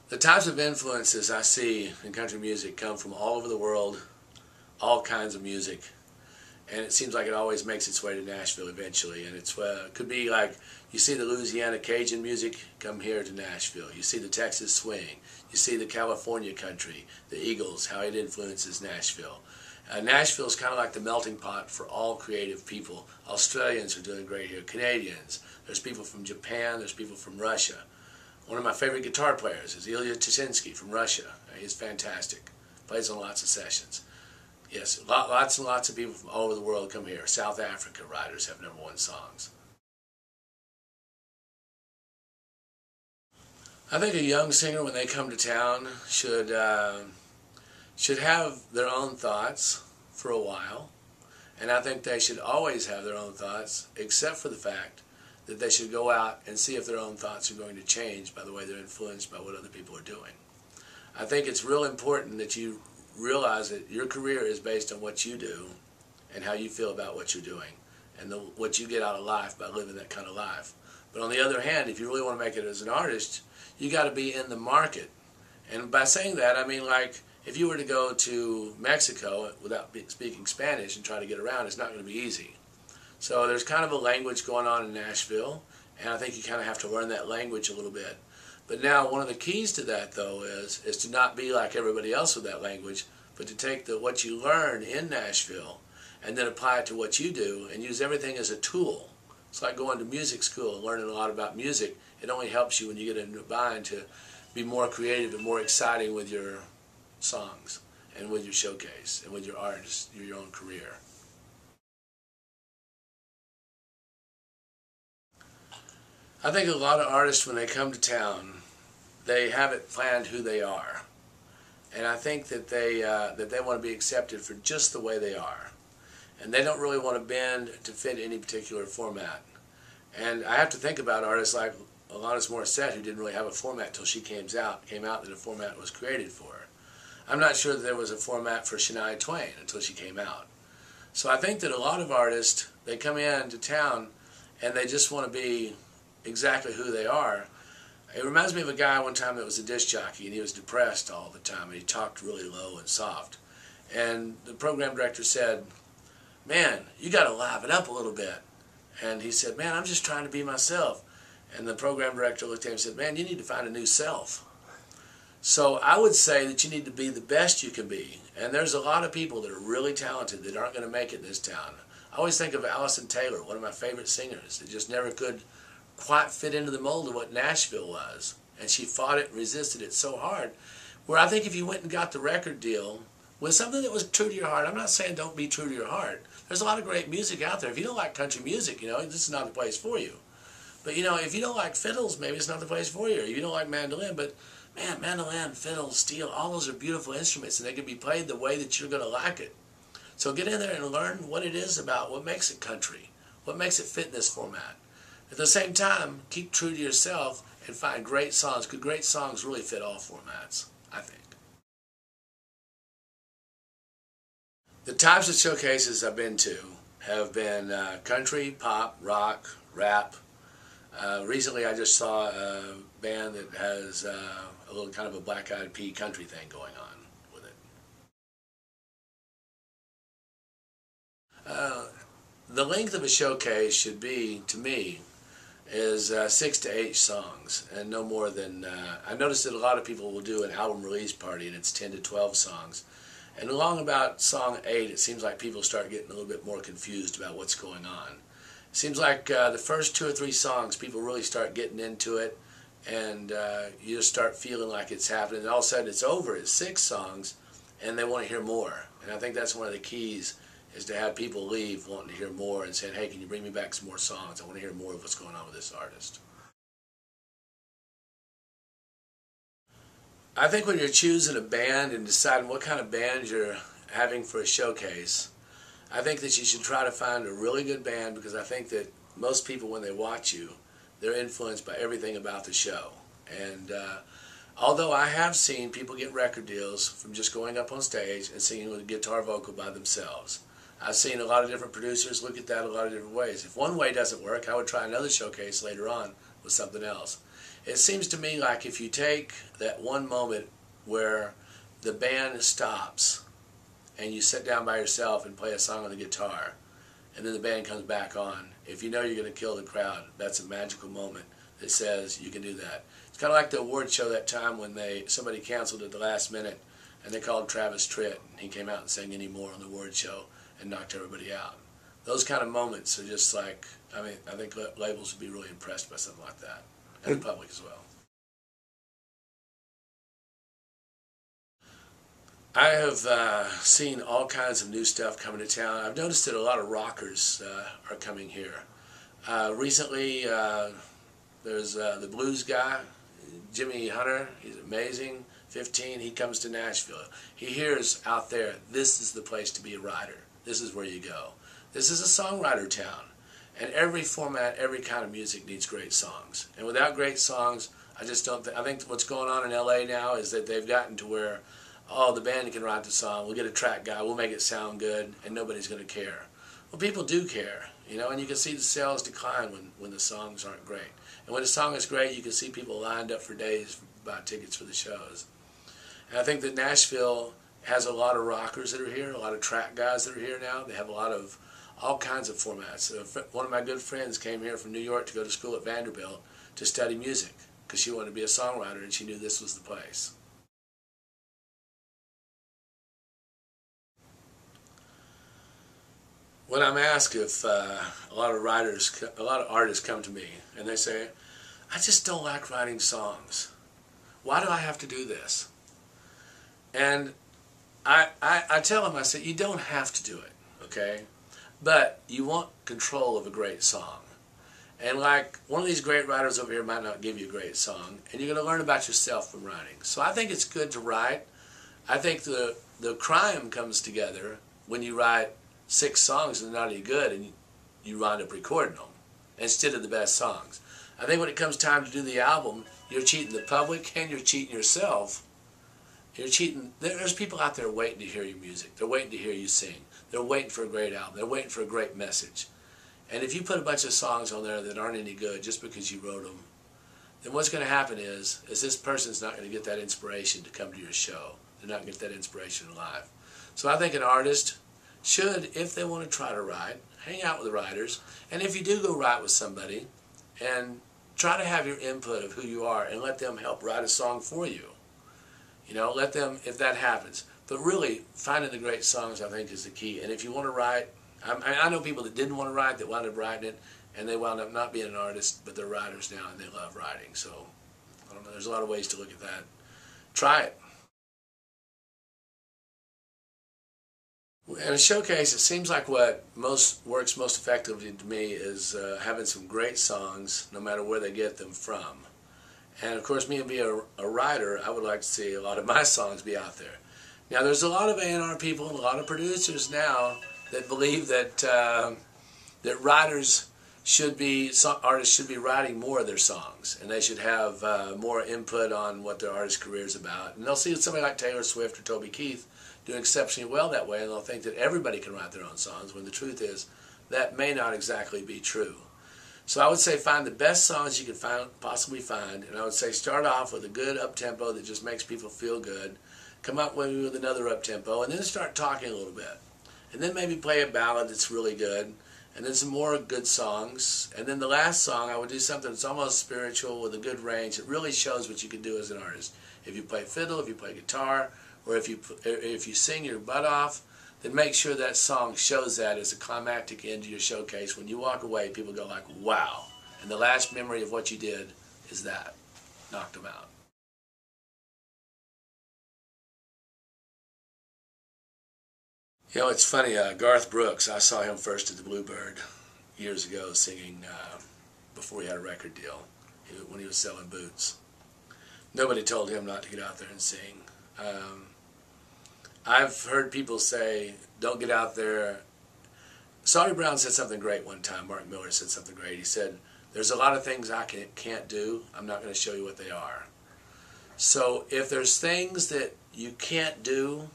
The types of influences I see in country music come from all over the world, all kinds of music, and it seems like it always makes its way to Nashville eventually. And it's could be like you see the Louisiana Cajun music come here to Nashville. You see the Texas swing. You see the California country, the Eagles, how it influences Nashville. Nashville is kind of like the melting pot for all creative people. Australians are doing great here. Canadians. There's people from Japan. There's people from Russia. One of my favorite guitar players is Ilya Tusinsky from Russia. He's fantastic. Plays on lots of sessions. Yes, lots and lots of people from all over the world come here. South Africa writers have #1 songs. I think a young singer, when they come to town, should have their own thoughts for a while. And I think they should always have their own thoughts, except for the fact that they should go out and see if their own thoughts are going to change by the way they're influenced by what other people are doing. I think it's real important that you realize that your career is based on what you do and how you feel about what you're doing and what you get out of life by living that kind of life. But on the other hand, if you really want to make it as an artist, you got to be in the market. And by saying that, I mean, like, if you were to go to Mexico without speaking Spanish and try to get around, it's not going to be easy. So there's kind of a language going on in Nashville, and I think you kind of have to learn that language a little bit. But now one of the keys to that, though, is to not be like everybody else with that language, but to take what you learn in Nashville and then apply it to what you do and use everything as a tool. It's like going to music school and learning a lot about music. It only helps you when you get into a bind to be more creative and more exciting with your songs and with your showcase and with your artist, your own career. I think a lot of artists, when they come to town, they have it planned who they are, and I think that they want to be accepted for just the way they are, and they don't really want to bend to fit any particular format. And I have to think about artists like Alanis Morissette, who didn't really have a format till she came out that a format was created for her. I'm not sure that there was a format for Shania Twain until she came out. So I think that a lot of artists, they come into town and they just want to be exactly who they are. It reminds me of a guy one time that was a disc jockey, and he was depressed all the time, and he talked really low and soft. And the program director said, "Man, you got to liven up a little bit." And he said, "Man, I'm just trying to be myself." And the program director looked at him and said, "Man, you need to find a new self." So I would say that you need to be the best you can be. And there's a lot of people that are really talented that aren't going to make it in this town. I always think of Allison Taylor, one of my favorite singers, that just never could quite fit into the mold of what Nashville was. And she fought it and resisted it so hard, where I think if you went and got the record deal with something that was true to your heart, I'm not saying don't be true to your heart. There's a lot of great music out there. If you don't like country music, this is not the place for you. But, if you don't like fiddles, maybe it's not the place for you. Or if you don't like mandolin, but, man, mandolin, fiddle, steel, all those are beautiful instruments, and they can be played the way that you're going to like it. So get in there and learn what it is about what makes it country, what makes it fit in this format. At the same time, keep true to yourself and find great songs, because great songs really fit all formats, I think. The types of showcases I've been to have been country, pop, rock, rap. Recently I just saw a band that has a little kind of a Black Eyed Pea country thing going on with it. The length of a showcase should be, to me, is 6 to 8 songs, and no more than, I noticed that a lot of people will do an album release party and it's 10 to 12 songs. And along about song 8, it seems like people start getting a little bit more confused about what's going on. It seems like the first 2 or 3 songs, people really start getting into it, and you just start feeling like it's happening. And all of a sudden it's over, it's 6 songs, and they want to hear more. And I think that's one of the keys, is to have people leave wanting to hear more and saying, "Hey, can you bring me back some more songs? I want to hear more of what's going on with this artist." I think when you're choosing a band and deciding what kind of band you're having for a showcase, I think that you should try to find a really good band, because I think that most people, when they watch you, they're influenced by everything about the show. And although I have seen people get record deals from just going up on stage and singing with a guitar vocal by themselves, I've seen a lot of different producers look at that a lot of different ways. If one way doesn't work, I would try another showcase later on with something else. It seems to me like if you take that one moment where the band stops and you sit down by yourself and play a song on the guitar, and then the band comes back on, if you know you're going to kill the crowd, that's a magical moment that says you can do that. It's kind of like the award show that time when somebody canceled at the last minute, and they called Travis Tritt, and he came out and sang Any More on the award show and knocked everybody out. Those kind of moments are just like, I mean, I think labels would be really impressed by something like that, and the public as well. I have seen all kinds of new stuff coming to town. I've noticed that a lot of rockers are coming here. Recently, there's the blues guy, Jimmy Hunter. He's amazing. 15, he comes to Nashville. He hears out there, this is the place to be a writer. This is where you go. This is a songwriter town. And every format, every kind of music needs great songs. And without great songs, I just don't I think what's going on in LA now is that they've gotten to where, oh, the band can write the song, we'll get a track guy, we'll make it sound good, and nobody's going to care. Well, people do care, you know, and you can see the sales decline when the songs aren't great. And when the song is great, you can see people lined up for days to buy tickets for the shows. And I think that Nashville has a lot of rockers that are here, a lot of track guys that are here now. They have a lot of all kinds of formats. One of my good friends came here from New York to go to school at Vanderbilt to study music because she wanted to be a songwriter and she knew this was the place. When I'm asked if a lot of artists come to me and they say, I just don't like writing songs. Why do I have to do this? And I tell them, I say, you don't have to do it, okay? But you want control of a great song. And like one of these great writers over here might not give you a great song, and you're going to learn about yourself from writing. So I think it's good to write. I think the crime comes together when you write 6 songs and they're not any good and you wind up recording them instead of the best songs. I think when it comes time to do the album, you're cheating the public and you're cheating yourself. You're cheating. There's people out there waiting to hear your music. They're waiting to hear you sing. They're waiting for a great album. They're waiting for a great message. And if you put a bunch of songs on there that aren't any good just because you wrote them, then what's going to happen is this person's not going to get that inspiration to come to your show. They're not going to get that inspiration live. So I think an artist should, if they want to try to write, hang out with the writers. And if you do go write with somebody, and try to have your input of who you are and let them help write a song for you. You know, let them, if that happens. But really, finding the great songs, I think, is the key. And if you want to write, I know people that didn't want to write, that wound up writing it, and they wound up not being an artist, but they're writers now, and they love writing. So, I don't know, there's a lot of ways to look at that. Try it. In a showcase, it seems like what works most effectively to me is having some great songs, no matter where they get them from. And of course, me being a writer, I would like to see a lot of my songs be out there. Now, there's a lot of A&R people and a lot of producers now that believe that that artists should be writing more of their songs, and they should have more input on what their artist career is about. And they'll see somebody like Taylor Swift or Toby Keith doing exceptionally well that way, and they'll think that everybody can write their own songs, when the truth is that may not exactly be true. So I would say find the best songs you can possibly find, and I would say start off with a good up-tempo that just makes people feel good, come up with another up-tempo, and then start talking a little bit. And then maybe play a ballad that's really good, and then some more good songs, and then the last song I would do something that's almost spiritual with a good range. It really shows what you can do as an artist. If you play fiddle, if you play guitar, or if you sing your butt off, then make sure that song shows that as a climactic end to your showcase. When you walk away, people go like, wow. And the last memory of what you did is that. Knocked them out. You know, it's funny, Garth Brooks, I saw him first at the Bluebird years ago singing before he had a record deal, when he was selling boots. Nobody told him not to get out there and sing. I've heard people say, don't get out there. Sauty Brown said something great one time. Mark Miller said something great. He said, there's a lot of things I can't do. I'm not going to show you what they are. So if there's things that you can't do,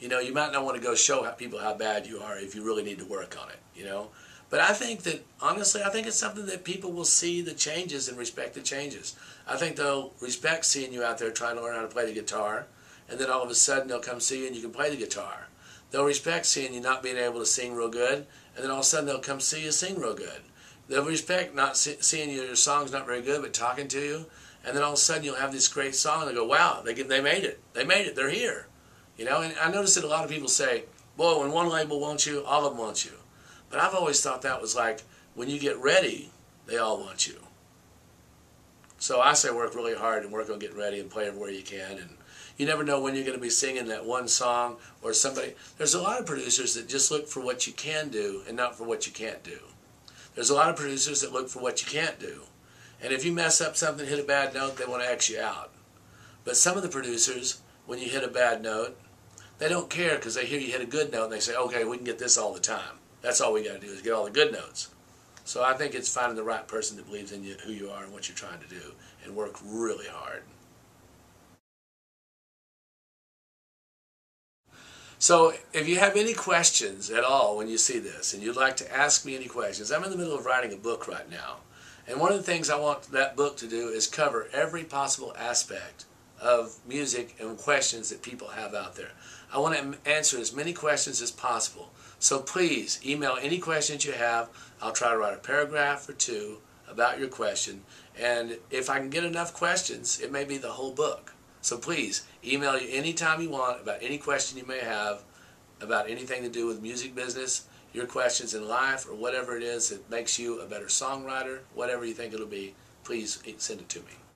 you know, you might not want to go show people how bad you are if you really need to work on it, you know. But I think that, honestly, I think it's something that people will see the changes and respect the changes. I think they'll respect seeing you out there trying to learn how to play the guitar, and then all of a sudden they'll come see you and you can play the guitar. They'll respect seeing you not being able to sing real good, and then all of a sudden they'll come see you sing real good. They'll respect not seeing your song's not very good, but talking to you, and then all of a sudden you'll have this great song, and they go, wow, they made it. They made it. They're here. You know, and I notice that a lot of people say, boy, when one label wants you, all of them want you. But I've always thought that was like, when you get ready, they all want you. So I say work really hard and work on getting ready and play everywhere you can. And you never know when you're going to be singing that one song or somebody. There's a lot of producers that just look for what you can do and not for what you can't do. There's a lot of producers that look for what you can't do. And if you mess up something, hit a bad note, they want to X you out. But some of the producers, when you hit a bad note, they don't care because they hear you hit a good note and they say, okay, we can get this all the time. That's all we got to do is get all the good notes. So I think it's finding the right person that believes in you, who you are and what you're trying to do, and work really hard. So if you have any questions at all when you see this, and you'd like to ask me any questions, I'm in the middle of writing a book right now. And one of the things I want that book to do is cover every possible aspect of music and questions that people have out there. I want to answer as many questions as possible. So please email any questions you have. I'll try to write a paragraph or two about your question. And if I can get enough questions, it may be the whole book. So please email you anytime you want about any question you may have about anything to do with music business, your questions in life, or whatever it is that makes you a better songwriter, whatever you think it'll be, please send it to me.